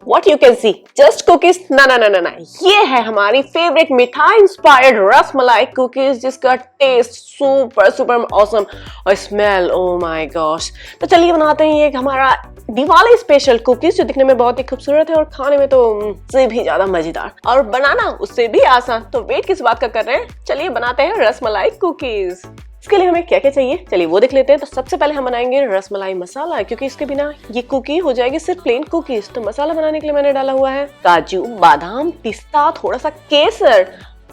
What you can see, just cookies? ना, ये है हमारी फेवरेट मिठाई इंस्पायर्ड रसमलाई कुकीज, जिसका टेस्ट सुपर ऑसम और स्मेल ओ माय गॉश। तो चलिए बनाते हैं ये हमारा दिवाली स्पेशल कुकीज, जो दिखने में बहुत ही खूबसूरत है और खाने में तो से भी ज्यादा मजेदार, और बनाना उससे भी आसान। तो वेट किस बात का कर रहे हैं, चलिए बनाते हैं रसमलाई कुकीज। इसके लिए हमें क्या क्या चाहिए, चलिए वो देख लेते हैं। तो सबसे पहले हम बनाएंगे रसमलाई मसाला, क्योंकि इसके बिना ये कुकी हो जाएगी सिर्फ प्लेन कुकीज। तो मसाला बनाने के लिए मैंने डाला हुआ है काजू, बादाम, पिस्ता, थोड़ा सा केसर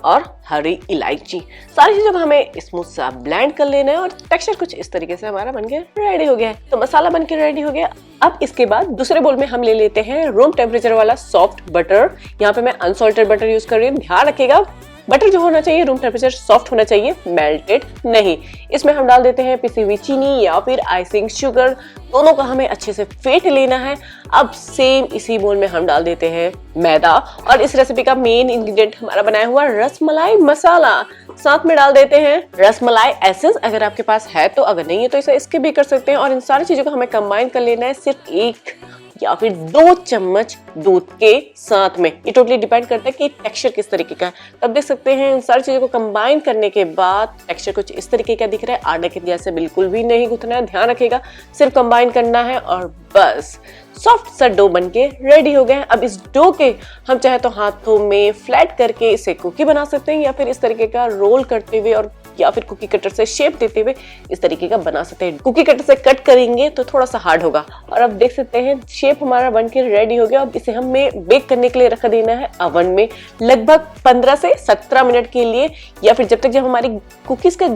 और हरी इलायची। सारी चीजों को हमें स्मूथ सा ब्लेंड कर लेना है और टेक्सचर कुछ इस तरीके से हमारा बनके रेडी हो गया है। तो मसाला बनके रेडी हो गया। अब इसके बाद दूसरे बोल में हम ले लेते हैं रूम टेम्परेचर वाला सॉफ्ट बटर। यहाँ पे मैं अनसॉल्टेड बटर यूज कर रही हूँ। ध्यान रखिएगा बटर जो होना चाहिए रूम टेम्परेचर सॉफ्ट होना चाहिए, मेल्टेड नहीं। इसमें हम डाल देते हैं पिसी हुई चीनी या फिर आइसिंग शुगर, दोनों का हमें अच्छे से फेंट लेना है। अब सेम इसी बोल में हम डाल देते हैं मैदा, और इस रेसिपी का मेन इंग्रेडिएंट हमारा बनाया हुआ रसमलाई मसाला। साथ में डाल देते हैं रसमलाई एसेंस, अगर आपके पास है तो, अगर नहीं है तो इसे स्किप भी कर सकते हैं। और इन सारी चीजों को हमें कंबाइन कर लेना है सिर्फ 1 या फिर 2 चम्मच दूध के साथ में। ये टोटली डिपेंड करता है कि टेक्सचर किस तरीके का है। तब देख सकते हैं इन सारी चीजों को कंबाइन करने के बाद टेक्सचर कुछ इस तरीके का दिख रहा है। आटे के जैसे बिल्कुल भी नहीं गूंथना है, ध्यान रखिएगा, सिर्फ कंबाइन करना है और बस सॉफ्ट सा डो बनके रेडी हो गए। अब इस डो के हम चाहे तो हाथों में फ्लैट करके इसे कुकी बना सकते हैं, या फिर इस तरीके का रोल करते हुए और या फिर कुकी कटर से शेप देते हुए इस तरीके का बना सकते हैं। कुकी कटर से कट करेंगे तो थोड़ा सा हार्ड होगा। और अब देख सकते हैं शेप हमारा बनके रेडी हो गया। अब इसे हमें बेक करने के लिए रख देना है ओवन में लगभग 15 से 17 मिनट के लिए, या फिर जब तक जब हमारी कुकीज का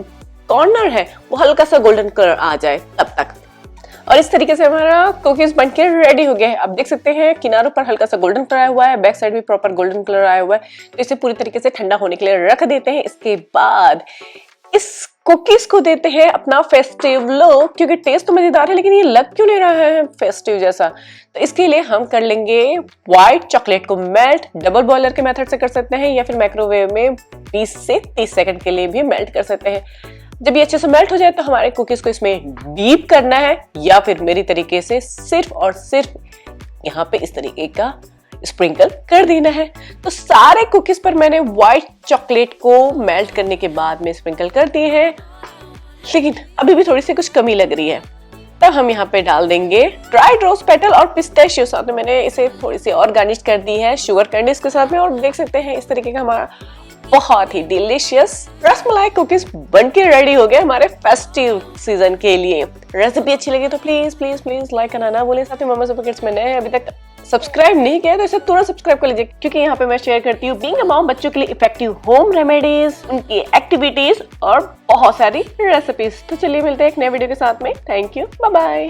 कॉर्नर है वो हल्का सा गोल्डन कलर आ जाए तब तक। और इस तरीके से हमारा कुकीज बनके रेडी हो गया है। अब देख सकते हैं किनारों पर हल्का सा गोल्डन कलर आया हुआ है, बैक साइड भी प्रॉपर गोल्डन कलर आया हुआ है। तो इसे पूरी तरीके से ठंडा होने के लिए रख देते हैं। इसके बाद इस कुकीज को देते हैं अपना फेस्टिव लुक, क्योंकि टेस्ट तो मजेदार है लेकिन ये लग क्यों नहीं रहा है फेस्टिव जैसा। तो इसके लिए हम कर लेंगे व्हाइट चॉकलेट को मेल्ट। डबल बॉयलर के मेथड से कर सकते हैं, या फिर माइक्रोवेव में 20 से 30 सेकंड के लिए भी मेल्ट कर सकते हैं। जब ये अच्छे से मेल्ट हो जाए तो हमारे कुकीज को इसमें डीप करना है, या फिर मेरी तरीके से सिर्फ और सिर्फ यहाँ पे इस तरीके का स्प्रिंकल कर देना है। तो सारे कुकीज पर मैंने व्हाइट चॉकलेट को मेल्ट करने के बाद में स्प्रिंकल कर दिए हैं, लेकिन अभी भी थोड़ी सी कुछ कमी लग रही है। तब हम यहाँ पे डाल देंगे ड्राइड रोज पेटल और पिस्ताशियो। साथ में मैंने इसे थोड़ी सी और गार्निश कर दी है शुगर कैंडीज के साथ में। और देख सकते हैं इस तरीके का हमारा बहुत ही डिलीशियस रसमलाई कुकीज बनके रेडी हो गए हमारे फेस्टिव सीजन के लिए। रेसिपी अच्छी लगी तो प्लीज प्लीज प्लीज लाइक करना ना भूलें। साथ ही मम्मा सुपर किड्स में नए अभी तक सब्सक्राइब नहीं किया तो इसे तुरंत सब्सक्राइब कर लीजिए, क्योंकि यहाँ पे मैं शेयर करती हूँ बीइंग अ मॉम बच्चों के लिए इफेक्टिव होम रेमेडीज, उनकी एक्टिविटीज और बहुत सारी रेसिपीज। तो चलिए मिलते हैं एक नए वीडियो के साथ में। Thank you, bye bye.